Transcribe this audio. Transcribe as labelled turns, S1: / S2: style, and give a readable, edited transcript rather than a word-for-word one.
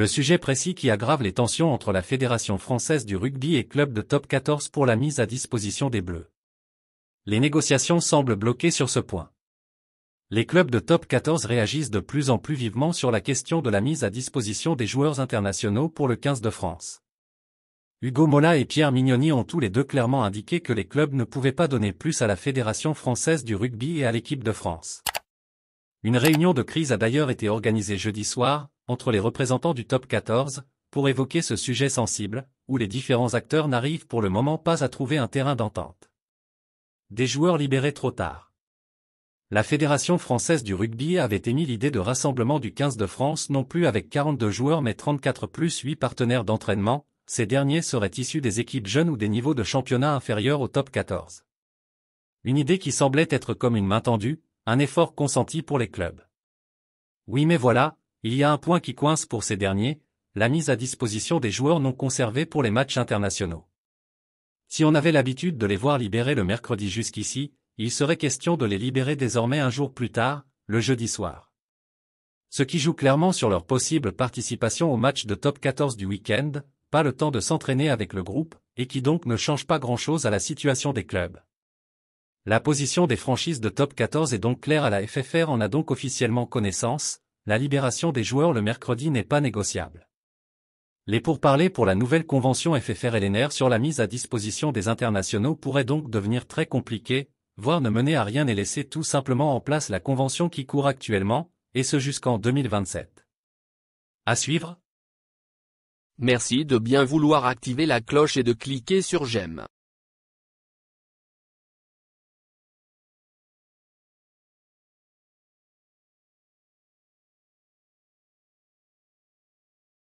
S1: Le sujet précis qui aggrave les tensions entre la Fédération française du rugby et club de top 14 pour la mise à disposition des Bleus. Les négociations semblent bloquées sur ce point. Les clubs de top 14 réagissent de plus en plus vivement sur la question de la mise à disposition des joueurs internationaux pour le 15 de France. Hugo Mola et Pierre Mignoni ont tous les deux clairement indiqué que les clubs ne pouvaient pas donner plus à la Fédération française du rugby et à l'équipe de France. Une réunion de crise a d'ailleurs été organisée jeudi soir, entre les représentants du top 14, pour évoquer ce sujet sensible, où les différents acteurs n'arrivent pour le moment pas à trouver un terrain d'entente. Des joueurs libérés trop tard. La Fédération française du rugby avait émis l'idée de rassemblement du 15 de France non plus avec 42 joueurs mais 34 plus 8 partenaires d'entraînement, ces derniers seraient issus des équipes jeunes ou des niveaux de championnat inférieurs au top 14. Une idée qui semblait être comme une main tendue, un effort consenti pour les clubs. Oui mais voilà, il y a un point qui coince pour ces derniers, la mise à disposition des joueurs non conservés pour les matchs internationaux. Si on avait l'habitude de les voir libérés le mercredi jusqu'ici, il serait question de les libérer désormais un jour plus tard, le jeudi soir. Ce qui joue clairement sur leur possible participation au match de top 14 du week-end, pas le temps de s'entraîner avec le groupe, et qui donc ne change pas grand-chose à la situation des clubs. La position des franchises de top 14 est donc claire à la FFR en a donc officiellement connaissance, la libération des joueurs le mercredi n'est pas négociable. Les pourparlers pour la nouvelle convention FFR-LNR sur la mise à disposition des internationaux pourraient donc devenir très compliqués, voire ne mener à rien et laisser tout simplement en place la convention qui court actuellement, et ce jusqu'en 2027. À suivre.
S2: Merci de bien vouloir activer la cloche et de cliquer sur j'aime.